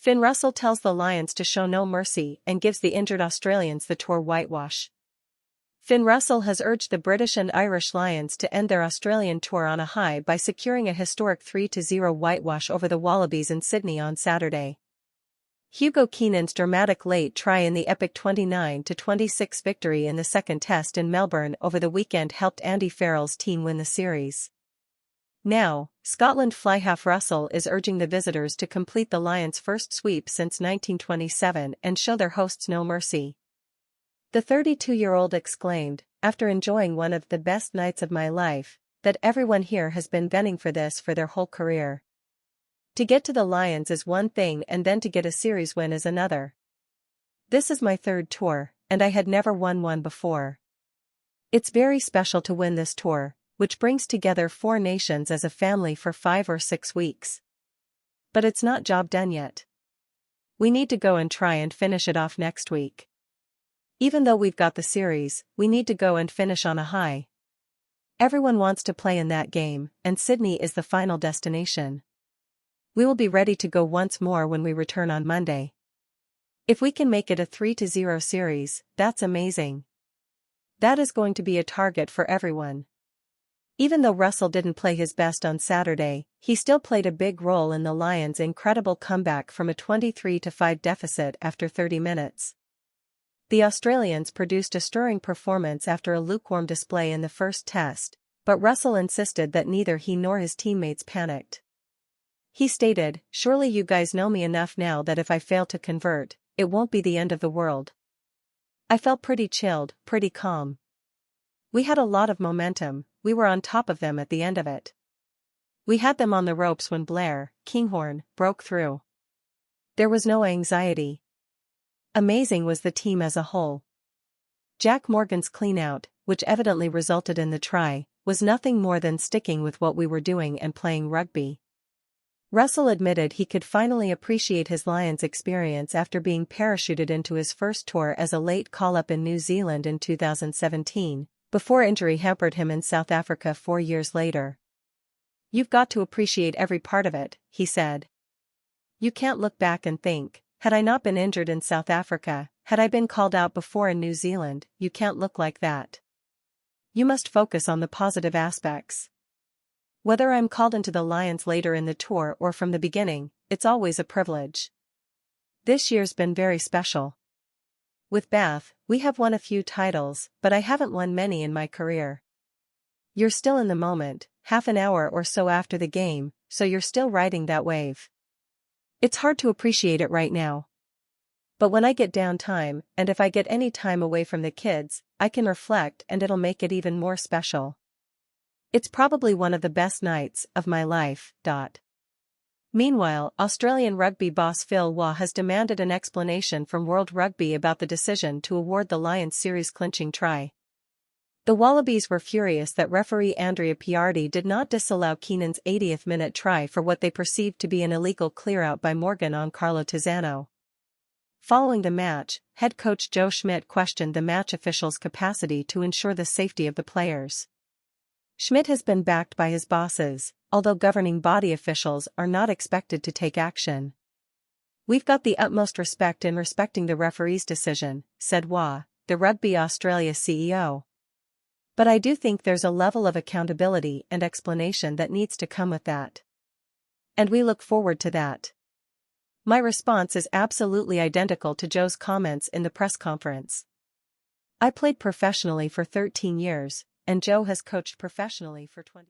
Finn Russell tells the Lions to show no mercy and gives the injured Australians the tour whitewash. Finn Russell has urged the British and Irish Lions to end their Australian tour on a high by securing a historic 3-0 whitewash over the Wallabies in Sydney on Saturday. Hugo Keenan's dramatic late try in the epic 29-26 victory in the second test in Melbourne over the weekend helped Andy Farrell's team win the series. Now, Scotland fly-half Russell is urging the visitors to complete the Lions' first sweep since 1927 and show their hosts no mercy. The 32-year-old exclaimed, after enjoying one of the best nights of my life, that everyone here has been gunning for this for their whole career. To get to the Lions is one thing and then to get a series win is another. This is my third tour, and I had never won one before. It's very special to win this tour, which brings together 4 nations as a family for 5 or 6 weeks. But it's not job done yet. We need to go and try and finish it off next week. Even though we've got the series, we need to go and finish on a high. Everyone wants to play in that game, and Sydney is the final destination. We will be ready to go once more when we return on Monday. If we can make it a 3-0 series, that's amazing. That is going to be a target for everyone. Even though Russell didn't play his best on Saturday, he still played a big role in the Lions' incredible comeback from a 23-5 deficit after 30 minutes. The Australians produced a stirring performance after a lukewarm display in the first test, but Russell insisted that neither he nor his teammates panicked. He stated, "Surely you guys know me enough now that if I fail to convert, it won't be the end of the world." I felt pretty chilled, pretty calm. We had a lot of momentum, we were on top of them at the end of it. We had them on the ropes when Blair, Kinghorn, broke through. There was no anxiety. Amazing was the team as a whole. Jack Morgan's cleanout, which evidently resulted in the try, was nothing more than sticking with what we were doing and playing rugby. Russell admitted he could finally appreciate his Lions experience after being parachuted into his first tour as a late call-up in New Zealand in 2017, before injury hampered him in South Africa 4 years later. "You've got to appreciate every part of it," he said. "You can't look back and think, had I not been injured in South Africa, had I been called out before in New Zealand, you can't look like that. You must focus on the positive aspects. Whether I'm called into the Lions later in the tour or from the beginning, it's always a privilege. This year's been very special. With Bath, we have won a few titles, but I haven't won many in my career. You're still in the moment, half an hour or so after the game, so you're still riding that wave. It's hard to appreciate it right now. But when I get downtime, and if I get any time away from the kids, I can reflect and it'll make it even more special. It's probably one of the best nights of my life." Meanwhile, Australian rugby boss Phil Waugh has demanded an explanation from World Rugby about the decision to award the Lions series-clinching try. The Wallabies were furious that referee Andrea Piardi did not disallow Keenan's 80th-minute try for what they perceived to be an illegal clear-out by Morgan on Carlo Tizzano. Following the match, head coach Joe Schmidt questioned the match officials' capacity to ensure the safety of the players. Schmidt has been backed by his bosses, although governing body officials are not expected to take action. "We've got the utmost respect in respecting the referee's decision," said Waugh, the Rugby Australia CEO. "But I do think there's a level of accountability and explanation that needs to come with that. And we look forward to that." My response is absolutely identical to Joe's comments in the press conference. "I played professionally for 13 years, and Joe has coached professionally for 20.